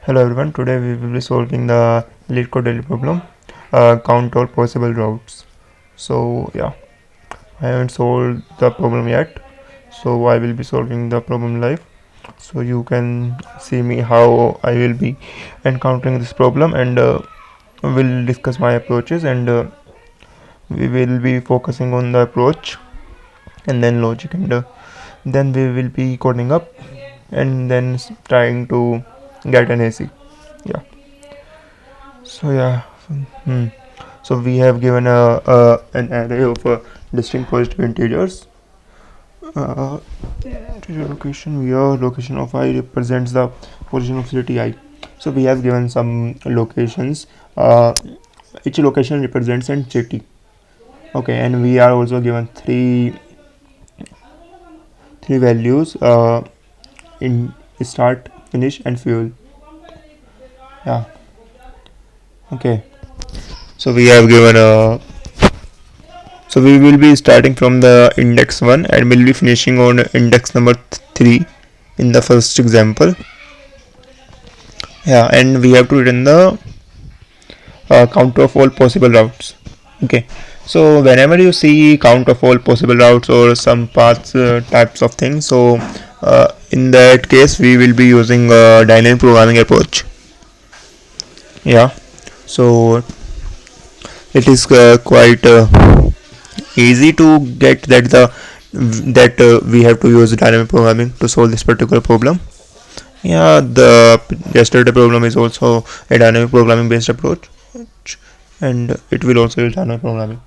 Hello everyone, today we will be solving the Leetcode daily problem, count all possible routes. So yeah, I haven't solved the problem yet, so I will be solving the problem live. So you can see me how I will be encountering this problem, and we'll discuss my approaches, and we will be focusing on the approach and then logic, and then we will be coding up and then trying to get an AC. Yeah. So yeah. Hmm. So we have given an array of distinct positive integers. Integer location where location of I represents the position of city I. So we have given some locations. Each location represents an city. Okay, and we are also given three values in start, finish, and fuel. Yeah. Okay. So we have given a So we will be starting from the index 1 and we'll be finishing on index number 3 in the first example. Yeah, and we have to return the count of all possible routes. Okay, so whenever you see count of all possible routes or some paths types of things, so in that case we will be using a dynamic programming approach. Yeah, so it is quite easy to get that we have to use dynamic programming to solve this particular problem. Yeah, the yesterday problem is also a dynamic programming based approach, and it will also use dynamic programming.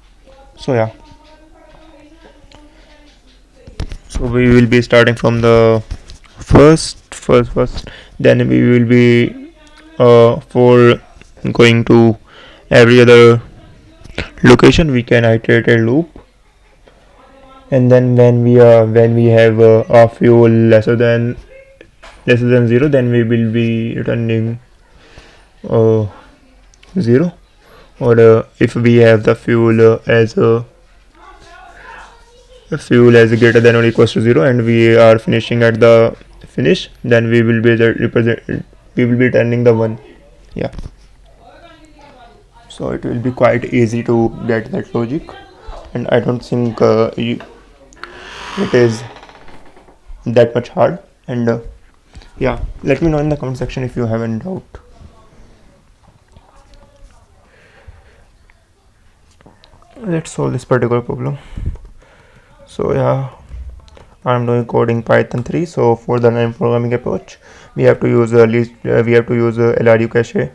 So yeah, so we will be starting from the first. Then we will be for going to every other location. We can iterate a loop, and then when we have a fuel lesser than 0, then we will be returning uh, 0. Or if we have the fuel as greater than or equals to 0, and we are finishing at the finish, then we will be returning the 1. Yeah, so it will be quite easy to get that logic, and I don't think it is that much hard. And yeah, let me know in the comment section if you have any doubt. Let's solve this particular problem. So yeah, I'm doing coding Python 3. So for the dynamic programming approach, we have to use LRU cache,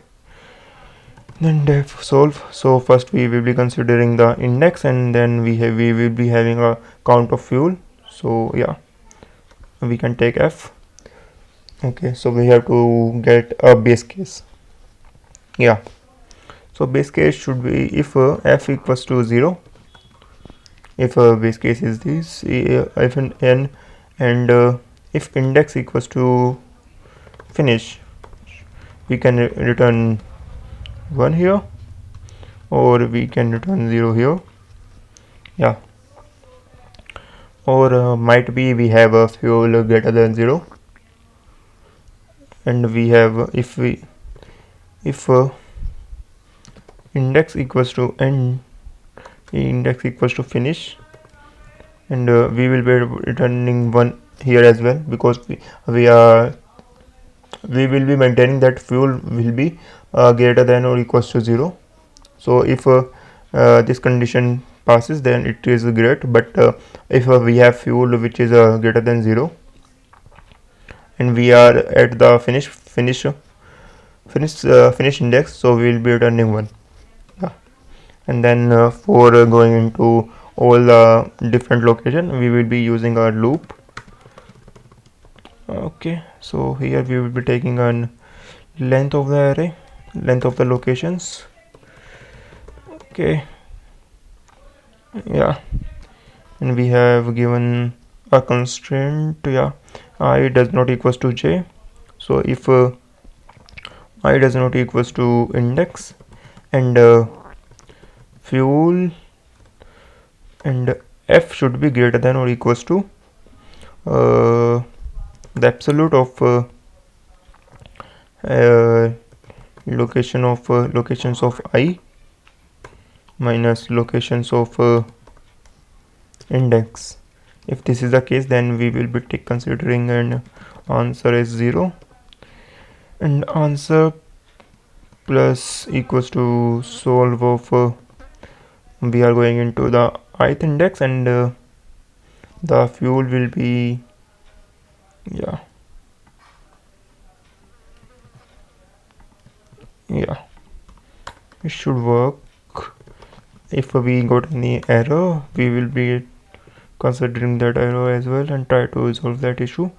then def solve. So first we will be considering the index, and then we will be having a count of fuel. So yeah, we can take f. Okay, so we have to get a base case. Yeah, so base case should be if f equals to 0, if base case is this, if n, and if index equals to finish, we can return 1 here, or we can return 0 here. Yeah, or might be we have a fuel greater than 0, and we have if index equals to n, index equals to finish, and we will be returning 1 here as well, because we will be maintaining that fuel will be greater than or equals to 0. So if this condition passes, then it is great, but if we have fuel which is greater than 0, and we are at the finish index, so we will be returning 1. Yeah, and then for going into all the different location, we will be using a loop. Okay, so here we will be taking an length of the array, length of the locations. Okay, yeah, and we have given a constraint. Yeah, I does not equals to j. So if I does not equals to index, and fuel and f should be greater than or equals to the absolute of uh, locations of I minus locations of index. If this is the case, then we will be considering an answer is 0, and answer plus equals to solve of we are going into the ith index, and the fuel will be, yeah, yeah, it should work. If we got any error, we will be considering that error as well and try to resolve that issue.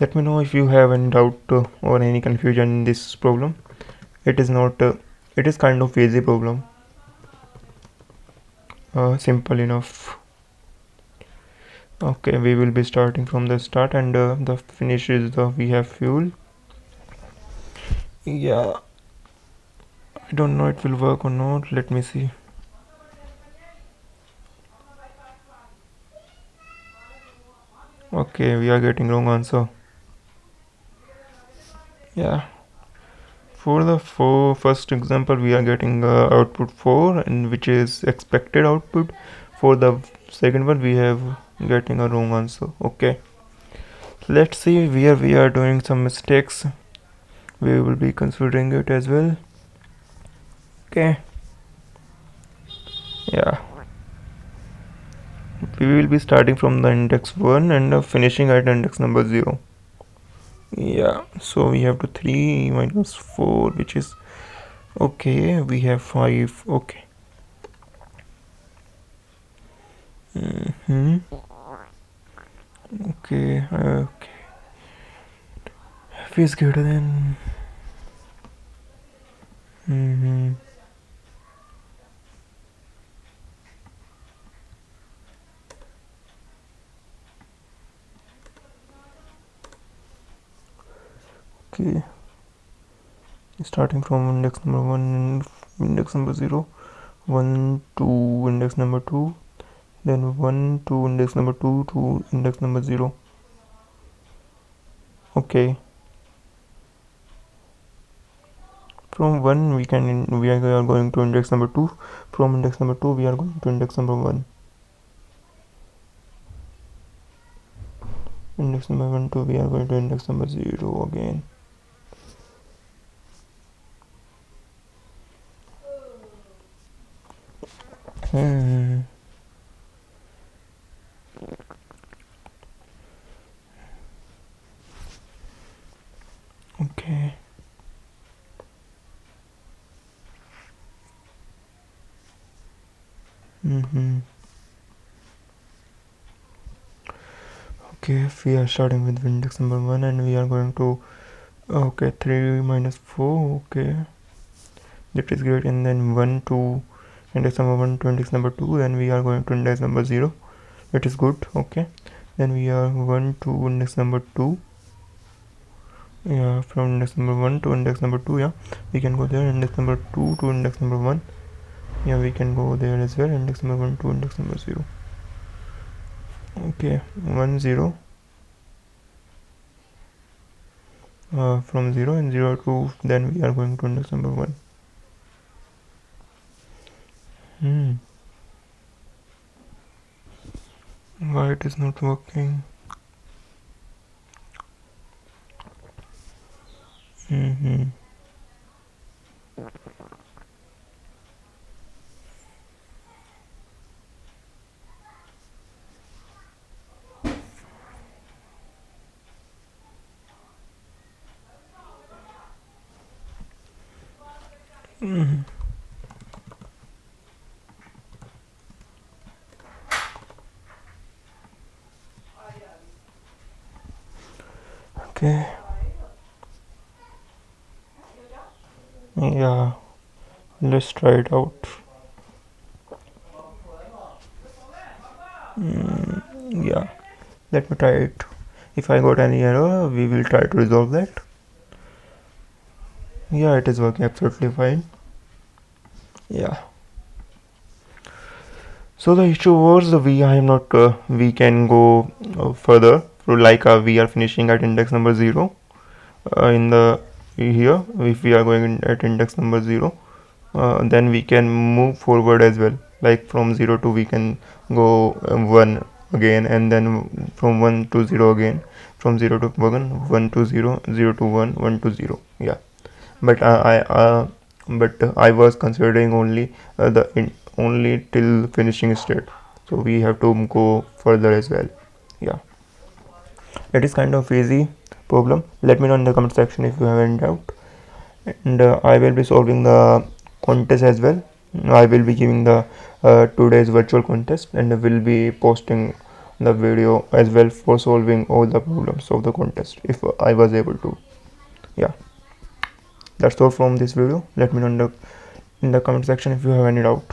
Let me know if you have any doubt or any confusion in this problem. It is not it is kind of easy problem, simple enough. Okay, we will be starting from the start, and the finish is the we have fuel. Yeah, I don't know it will work or not. Let me see. Okay, we are getting wrong answer. Yeah, for the first example we are getting output 4, and which is expected output. For the second one we have getting a wrong answer. Okay, let's see where we are doing some mistakes. We will be considering it as well. Okay, yeah, we will be starting from the index 1 and finishing at index number 0. Yeah, so we have to 3 minus 4, which is okay. We have 5. Okay. Okay, okay. F is greater than. Okay. Starting from index number 1 and index number 0. 1 to index number 2. Then 1 to index number 2 to index number 0. Okay. From 1 we are going to index number 2. From index number 2 we are going to index number 1. Index number 1 to we are going to index number 0 again. Okay. Okay, if we are starting with index number 1 and we are going to, okay, 3 minus 4, okay, that is great. And then 1 to index number 1 to index number 2, then we are going to index number 0, that is good. Okay, then we are 1 to index number 2. Yeah, from index number 1 to index number 2, yeah, we can go there. Index number 2 to index number 1, yeah, we can go there as well. Index number 1 to index number 0. Okay, 1 0, from 0 and 0 to, then we are going to index number 1. Why it is not working? Okay, yeah, let's try it out. Yeah, let me try it. If I got any error, we will try to resolve that. Yeah, it is working absolutely fine. Yeah, so the issue was I am not we can go further, so like we are finishing at index number 0 in the here if we are going at index number 0, then we can move forward as well, like from 0 to we can go 1 again, and then from 1 to 0 again, from 0 to 1, 1 to 0, 0 to 1, 1 to 0. Yeah, but I was considering only only till finishing state, so we have to go further as well. Yeah, it is kind of easy problem. Let me know in the comment section if you have any doubt, and I will be solving the contest as well. I will be giving the today's virtual contest, and will be posting the video as well for solving all the problems of the contest if I was able to. Yeah, that's all from this video. Let me know in the comment section if you have any doubt.